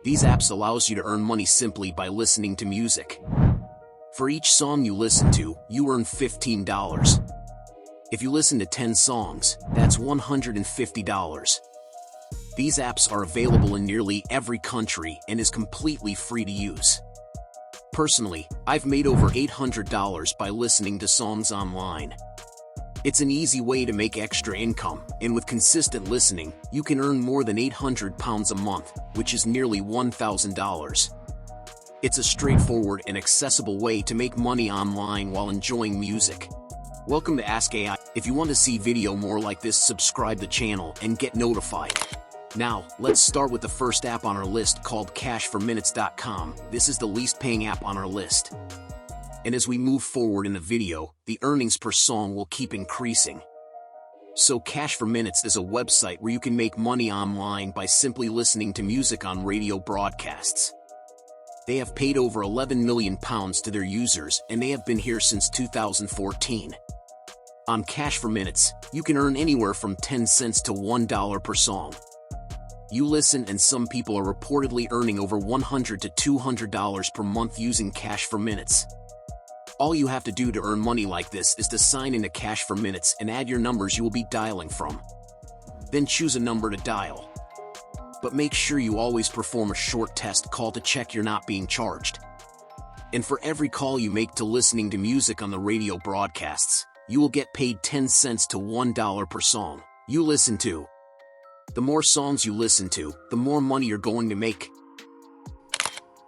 These apps allows you to earn money simply by listening to music. For each song you listen to, you earn $15. If you listen to 10 songs, that's $150. These apps are available in nearly every country and is completely free to use. Personally, I've made over $800 by listening to songs online. It's an easy way to make extra income, and with consistent listening, you can earn more than £800 a month, which is nearly $1,000. It's a straightforward and accessible way to make money online while enjoying music. Welcome to Ask AI. If you want to see video more like this, subscribe the channel and get notified. Now, let's start with the first app on our list called cashforminutes.com. This is the least paying app on our list. And as we move forward in the video, the earnings per song will keep increasing. So Cash for Minutes is a website where you can make money online by simply listening to music on radio broadcasts. They have paid over £11 million to their users, and they have been here since 2014. On Cash for Minutes, you can earn anywhere from 10 cents to $1 per song. You listen, and some people are reportedly earning over $100 to $200 per month using Cash for Minutes. All you have to do to earn money like this is to sign into Cash for Minutes and add your numbers you will be dialing from. Then choose a number to dial. But make sure you always perform a short test call to check you're not being charged. And for every call you make to listening to music on the radio broadcasts, you will get paid 10 cents to $1 per song you listen to. The more songs you listen to, the more money you're going to make.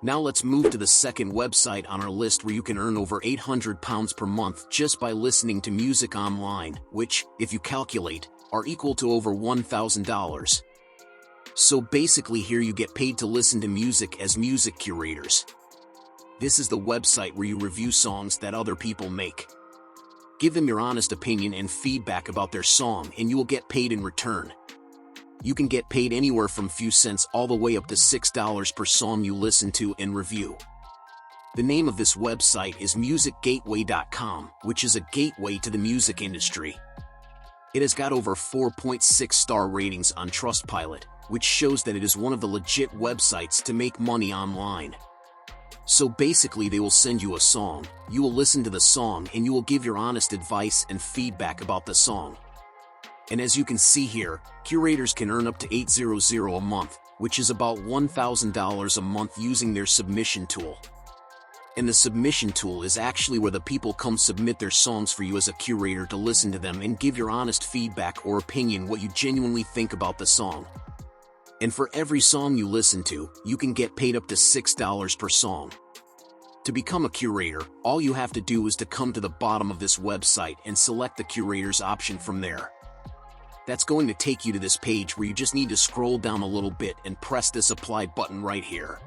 Now let's move to the second website on our list where you can earn over £800 per month just by listening to music online, which, if you calculate, are equal to over $1,000. So basically here you get paid to listen to music as music curators. This is the website where you review songs that other people make. Give them your honest opinion and feedback about their song, and you will get paid in return. You can get paid anywhere from few cents all the way up to $6 per song you listen to and review. The name of this website is musicgateway.com, which is a gateway to the music industry. It has got over 4.6 star ratings on Trustpilot, which shows that it is one of the legit websites to make money online. So basically they will send you a song, you will listen to the song, and you will give your honest advice and feedback about the song. And as you can see here, curators can earn up to $800 a month, which is about $1,000 a month using their submission tool. And the submission tool is actually where the people come submit their songs for you as a curator to listen to them and give your honest feedback or opinion what you genuinely think about the song. And for every song you listen to, you can get paid up to $6 per song. To become a curator, all you have to do is to come to the bottom of this website and select the curator's option from there. That's going to take you to this page where you just need to scroll down a little bit and press this apply button right here.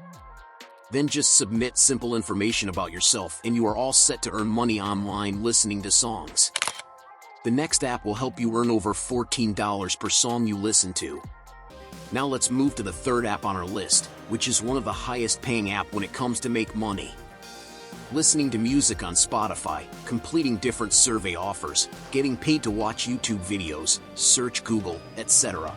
Then just submit simple information about yourself and you are all set to earn money online listening to songs. The next app will help you earn over $14 per song you listen to. Now let's move to the third app on our list, which is one of the highest paying apps when it comes to make money. Listening to music on Spotify, completing different survey offers, getting paid to watch YouTube videos, search Google, etc.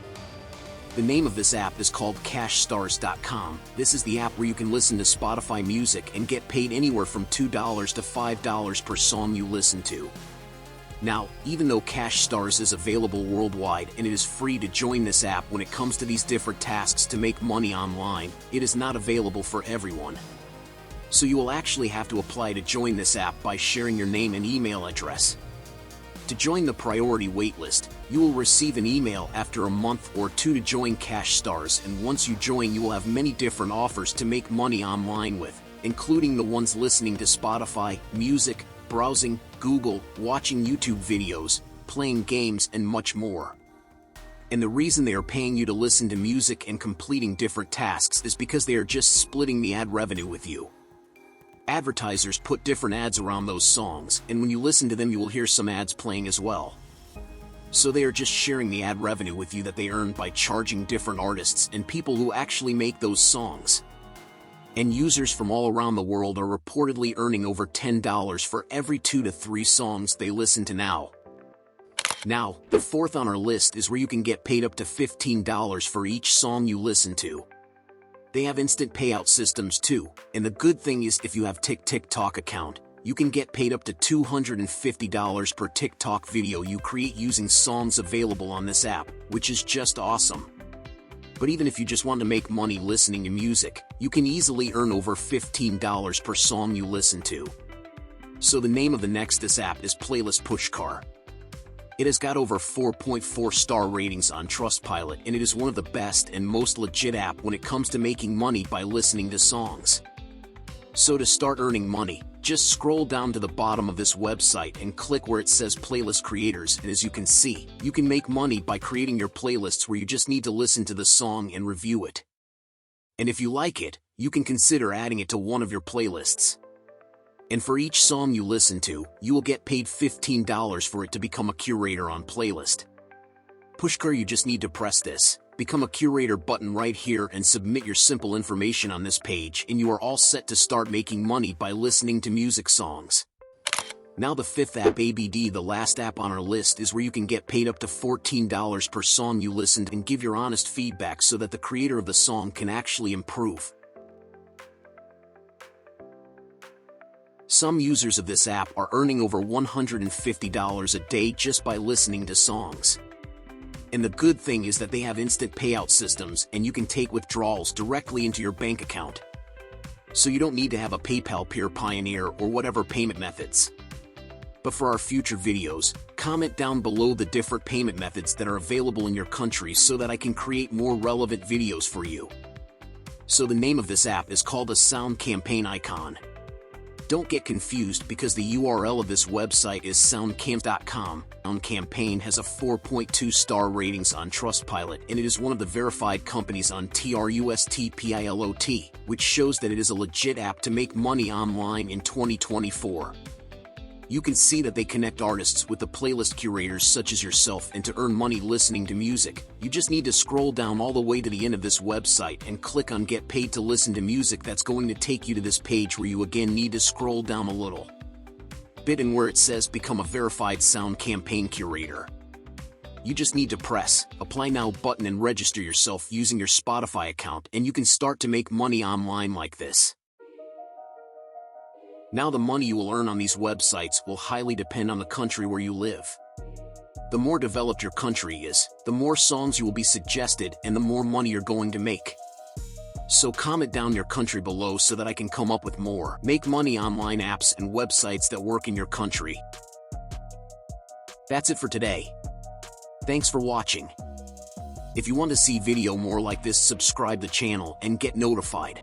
The name of this app is called cashstars.com. This is the app where you can listen to Spotify music and get paid anywhere from $2 to $5 per song you listen to. Now, even though Cash Stars is available worldwide and it is free to join this app when it comes to these different tasks to make money online, it is not available for everyone. So you will actually have to apply to join this app by sharing your name and email address. To join the priority waitlist, you will receive an email after a month or two to join Cash Stars, and once you join you will have many different offers to make money online with, including the ones listening to Spotify, music, browsing, Google, watching YouTube videos, playing games, and much more. And the reason they are paying you to listen to music and completing different tasks is because they are just splitting the ad revenue with you. Advertisers put different ads around those songs, and when you listen to them you will hear some ads playing as well. So they are just sharing the ad revenue with you that they earn by charging different artists and people who actually make those songs. And users from all around the world are reportedly earning over $10 for every 2 to 3 songs they listen to now. Now, the fourth on our list is where you can get paid up to $15 for each song you listen to. they have instant payout systems too, and the good thing is if you have TikTok account, you can get paid up to $250 per TikTok video you create using songs available on this app, which is just awesome. But even if you just want to make money listening to music, you can easily earn over $15 per song you listen to. So the name of the this app is Playlist Pushkar. It has got over 4.4 star ratings on Trustpilot, and it is one of the best and most legit app when it comes to making money by listening to songs. So to start earning money, just scroll down to the bottom of this website and click where it says Playlist Creators, and as you can see, you can make money by creating your playlists where you just need to listen to the song and review it. And if you like it, you can consider adding it to one of your playlists. And for each song you listen to, you will get paid $15 for it to become a curator on playlist. Pushkar, you just need to press this Become a Curator button right here and submit your simple information on this page, and you are all set to start making money by listening to music songs. Now the fifth app, ABD, the last app on our list, is where you can get paid up to $14 per song you listened and give your honest feedback so that the creator of the song can actually improve. Some users of this app are earning over $150 a day just by listening to songs. And the good thing is that they have instant payout systems and you can take withdrawals directly into your bank account. So you don't need to have a PayPal, Peer Pioneer, or whatever payment methods. But for our future videos, comment down below the different payment methods that are available in your country so that I can create more relevant videos for you. So the name of this app is called a Sound Campaign Icon. Don't get confused because the URL of this website is soundcam.com. Sound Campaign has a 4.2 star ratings on Trustpilot, and it is one of the verified companies on Trustpilot, which shows that it is a legit app to make money online in 2024. You can see that they connect artists with the playlist curators such as yourself, and to earn money listening to music, you just need to scroll down all the way to the end of this website and click on Get Paid to Listen to Music. That's going to take you to this page where you again need to scroll down a little bit and where it says Become a Verified Sound Campaign Curator. You just need to press Apply Now button and register yourself using your Spotify account, and you can start to make money online like this. Now the money you will earn on these websites will highly depend on the country where you live. The more developed your country is, the more songs you will be suggested and the more money you're going to make. So comment down your country below so that I can come up with more make money online apps and websites that work in your country. That's it for today. Thanks for watching. If you want to see video more like this, subscribe the channel and get notified.